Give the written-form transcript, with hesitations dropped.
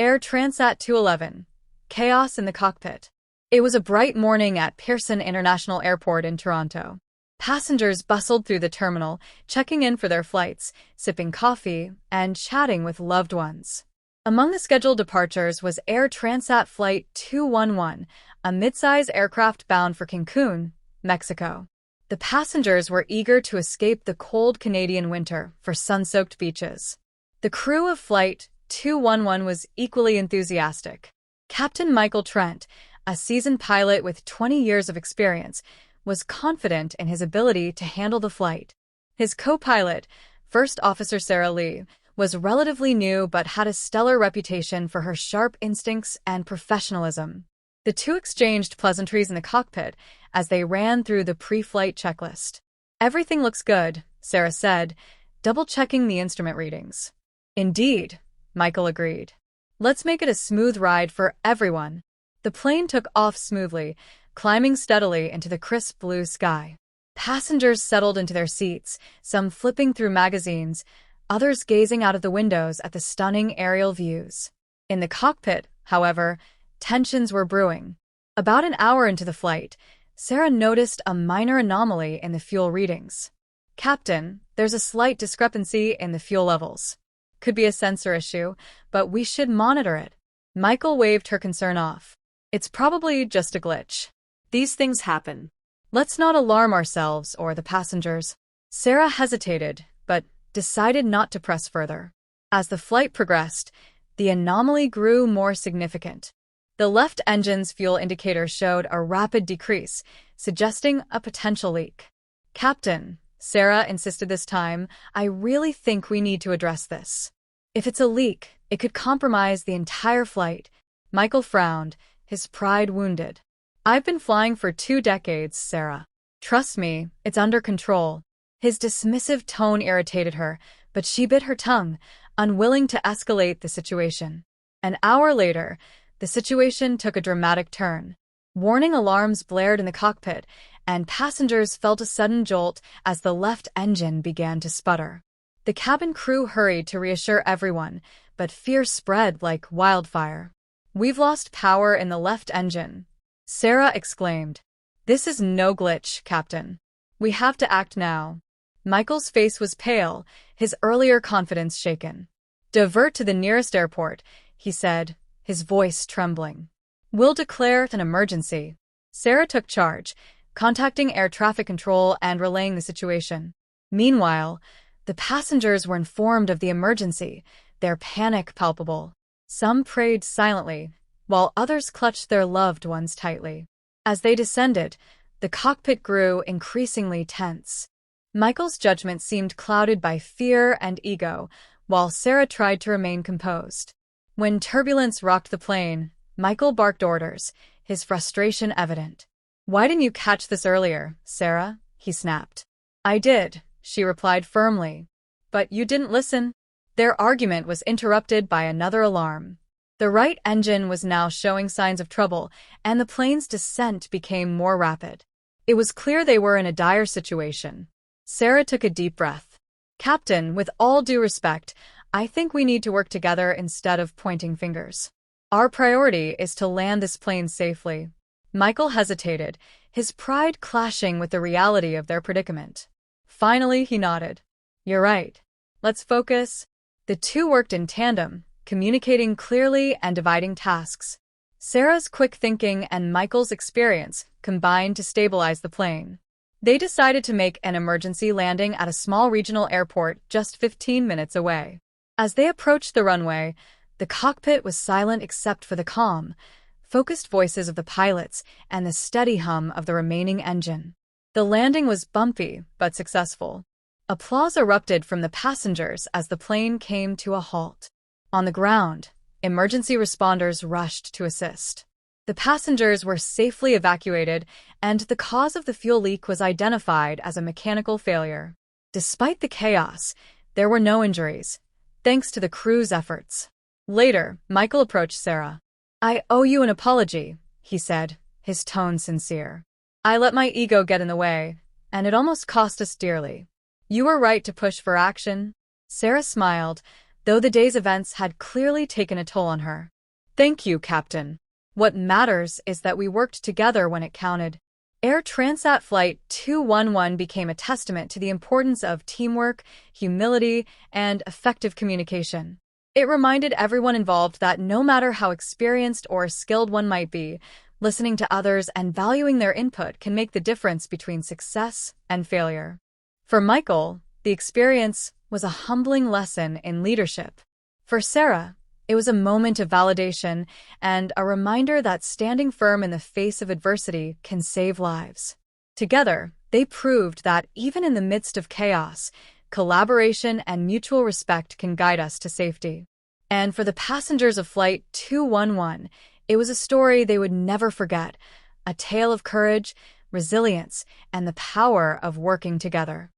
Air Transat 211. Chaos in the cockpit. It was a bright morning at Pearson International Airport in Toronto. Passengers bustled through the terminal, checking in for their flights, sipping coffee, and chatting with loved ones. Among the scheduled departures was Air Transat Flight 211, a mid-size aircraft bound for Cancun, Mexico. The passengers were eager to escape the cold Canadian winter for sun-soaked beaches. The crew of Flight 211 was equally enthusiastic. Captain Michael Trent, a seasoned pilot with 20 years of experience, was confident in his ability to handle the flight. His co-pilot, First Officer Sarah Lee, was relatively new but had a stellar reputation for her sharp instincts and professionalism. The two exchanged pleasantries in the cockpit as they ran through the pre-flight checklist. "Everything looks good," Sarah said, double-checking the instrument readings. "Indeed," Michael agreed. "Let's make it a smooth ride for everyone." The plane took off smoothly, climbing steadily into the crisp blue sky. Passengers settled into their seats, some flipping through magazines, others gazing out of the windows at the stunning aerial views. In the cockpit, however, tensions were brewing. About an hour into the flight, Sarah noticed a minor anomaly in the fuel readings. "Captain, there's a slight discrepancy in the fuel levels. Could be a sensor issue, but we should monitor it." Michael waved her concern off. "It's probably just a glitch. These things happen. Let's not alarm ourselves or the passengers." Sarah hesitated, but decided not to press further. As the flight progressed, the anomaly grew more significant. The left engine's fuel indicator showed a rapid decrease, suggesting a potential leak. "Captain," Sarah insisted this time, "I really think we need to address this. If it's a leak, it could compromise the entire flight." Michael frowned, his pride wounded. "I've been flying for 2 decades, Sarah. Trust me, it's under control." His dismissive tone irritated her, but she bit her tongue, unwilling to escalate the situation. An hour later, the situation took a dramatic turn. Warning alarms blared in the cockpit, and passengers felt a sudden jolt as the left engine began to sputter. The cabin crew hurried to reassure everyone, but fear spread like wildfire. "We've lost power in the left engine," Sarah exclaimed. "This is no glitch, Captain. We have to act now." Michael's face was pale, his earlier confidence shaken. "Divert to the nearest airport," he said, his voice trembling. "We'll declare an emergency." Sarah took charge, contacting air traffic control and relaying the situation. Meanwhile, the passengers were informed of the emergency, their panic palpable. Some prayed silently, while others clutched their loved ones tightly. As they descended, the cockpit grew increasingly tense. Michael's judgment seemed clouded by fear and ego, while Sarah tried to remain composed. When turbulence rocked the plane, Michael barked orders, his frustration evident. "Why didn't you catch this earlier, Sarah?" he snapped. "I did," she replied firmly. "But you didn't listen." Their argument was interrupted by another alarm. The right engine was now showing signs of trouble, and the plane's descent became more rapid. It was clear they were in a dire situation. Sarah took a deep breath. "Captain, with all due respect, I think we need to work together instead of pointing fingers. Our priority is to land this plane safely." Michael hesitated, his pride clashing with the reality of their predicament. Finally, he nodded. "You're right. Let's focus." The two worked in tandem, communicating clearly and dividing tasks. Sarah's quick thinking and Michael's experience combined to stabilize the plane. They decided to make an emergency landing at a small regional airport just 15 minutes away. As they approached the runway, the cockpit was silent except for the calm, focused voices of the pilots and the steady hum of the remaining engine. The landing was bumpy but successful. Applause erupted from the passengers as the plane came to a halt. On the ground, emergency responders rushed to assist. The passengers were safely evacuated, and the cause of the fuel leak was identified as a mechanical failure. Despite the chaos, there were no injuries, thanks to the crew's efforts. Later, Michael approached Sarah. "I owe you an apology," he said, his tone sincere. "I let my ego get in the way, and it almost cost us dearly. You were right to push for action." Sarah smiled, though the day's events had clearly taken a toll on her. "Thank you, Captain. What matters is that we worked together when it counted." Air Transat Flight 211 became a testament to the importance of teamwork, humility, and effective communication. It reminded everyone involved that no matter how experienced or skilled one might be, listening to others and valuing their input can make the difference between success and failure. For Michael, the experience was a humbling lesson in leadership. For Sarah, it was a moment of validation and a reminder that standing firm in the face of adversity can save lives. Together, they proved that even in the midst of chaos, collaboration and mutual respect can guide us to safety. And for the passengers of Flight 211, it was a story they would never forget, a tale of courage, resilience, and the power of working together.